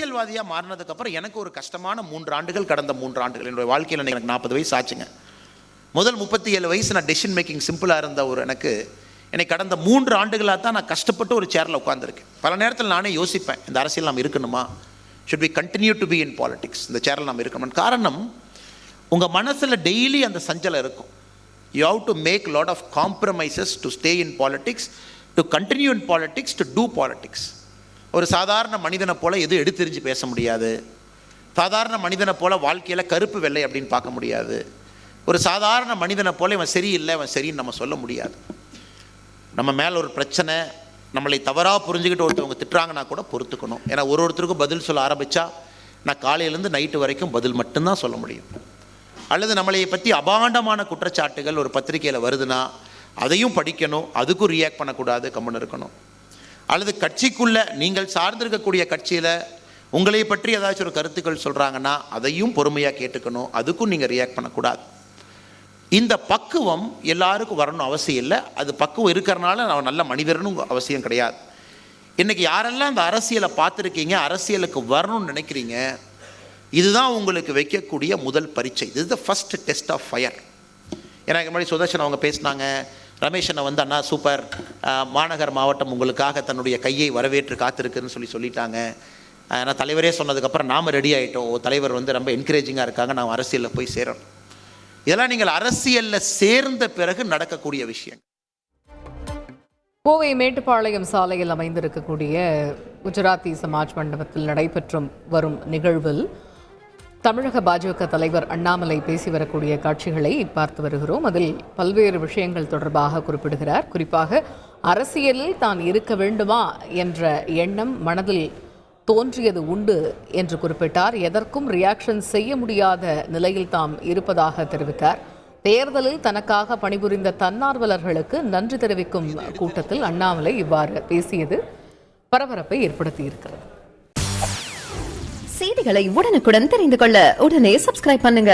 அரசியல்வாதியாக மாறினதுக்கப்புறம் எனக்கு ஒரு கஷ்டமான 3 ஆண்டுகள், கடந்த 3 ஆண்டுகள் என்னுடைய வாழ்க்கையில் எனக்கு 40 வயசு ஆச்சுங்க. முதல் 37 வயசு நான் டெசிஷன் மேக்கிங் சிம்பிளாக இருந்த ஒரு எனக்கு கடந்த 3 ஆண்டுகளாக தான் நான் கஷ்டப்பட்டு ஒரு சேரில் உட்காந்துருக்கேன். பல நேரத்தில் நானே யோசிப்பேன், இந்த அரசியல் நாம் இருக்கணுமா, should we continue to be in politics, இந்த சேரில் நாம் இருக்கணும். காரணம், உங்கள் மனசில் டெய்லி அந்த சஞ்சலம் இருக்கும். You have to make lot of compromises to stay in politics, to continue in politics, to do politics. ஒரு சாதாரண மனிதனை போல் எதுவும் எடுத்தெறிஞ்சு பேச முடியாது. சாதாரண மனிதனை போல் வாழ்க்கையில் கருப்பு வெள்ளை அப்படின்னு பார்க்க முடியாது. ஒரு சாதாரண மனிதனை போல் இவன் சரியில்லை இவன் சரின்னு நம்ம சொல்ல முடியாது. நம்ம மேலே ஒரு பிரச்சனை, நம்மளை தவறாக புரிஞ்சுக்கிட்டு ஒருத்தவங்க திட்டுறாங்கன்னா கூட பொறுத்துக்கணும். ஏன்னா ஒருத்தருக்கும் பதில் சொல்ல ஆரம்பித்தா நான் காலையிலேருந்து நைட்டு வரைக்கும் பதில் மட்டும்தான் சொல்ல முடியும். அல்லது நம்மளை பற்றி அபாண்டமான குற்றச்சாட்டுகள் ஒரு பத்திரிகையில் வருதுன்னா அதையும் படிக்கணும், அதுக்கும் ரியாக்ட் பண்ணக்கூடாது, கம்முன்னு இருக்கணும். அல்லது கட்சிக்குள்ளே நீங்கள் சார்ந்திருக்கக்கூடிய கட்சியில் உங்களை பற்றி ஏதாச்சும் ஒரு கருத்துக்கள் சொல்கிறாங்கன்னா அதையும் பொறுமையாக கேட்டுக்கணும், அதுக்கும் நீங்கள் ரியாக்ட் பண்ணக்கூடாது. இந்த பக்குவம் எல்லாருக்கும் வரணும் அவசியம் இல்லை. அது பக்குவம் இருக்கிறனால நான் நல்ல மனிதர்னு அவசியம் கிடையாது. இன்றைக்கி யாரெல்லாம் அந்த அரசியலை பார்த்துருக்கீங்க, அரசியலுக்கு வரணும்னு நினைக்கிறீங்க, இதுதான் உங்களுக்கு வைக்கக்கூடிய முதல் பரீட்சை. இது the first test of fire. எனக்கு முன்னாடி சுதர்ஷன் அவங்க பேசினாங்க, ரமேஷனை வந்து அண்ணா சூப்பர், மாநகர் மாவட்டம் உங்களுக்காக தன்னுடைய கையை வரவேற்று காத்திருக்குன்னு சொல்லிட்டாங்க. நான் தலைவரே சொன்னதுக்கப்புறம் நாம் ரெடி ஆகிட்டோம், தலைவர் வந்து ரொம்ப என்கரேஜிங்காக இருக்காங்க, நாம் அரசியலில் போய் சேரணும். இதெல்லாம் நீங்கள் அரசியலில் சேர்ந்த பிறகு நடக்கக்கூடிய விஷயம். கோவை மேட்டுப்பாளையம் சாலையில் அமைந்திருக்கக்கூடிய குஜராத்தி சமாஜ் மண்டபத்தில் நடைபெற்றும் வரும் நிகழ்வில் தமிழக பாஜக தலைவர் அண்ணாமலை பேசி வரக்கூடிய காட்சிகளை பார்த்து வருகிறோம். அதில் பல்வேறு விஷயங்கள் தொடர்பாக குறிப்பிடுகிறார். குறிப்பாக அரசியலில் தான் இருக்க வேண்டுமா என்ற எண்ணம் மனதில் தோன்றியது உண்டு என்று குறிப்பிட்டார். எதற்கும் ரியாக்ஷன் செய்ய முடியாத நிலையில் தாம் இருப்பதாக தெரிவித்தார். தேர்தலில் தனக்காக பணிபுரிந்த தன்னார்வலர்களுக்கு நன்றி தெரிவிக்கும் கூட்டத்தில் அண்ணாமலை இவ்வாறு பேசியது பரபரப்பை ஏற்படுத்தியிருக்கிறது. செய்திகளை உடனுக்குடன் தெரிந்து கொள்ள உடனே சப்ஸ்கிரைப் பண்ணுங்க.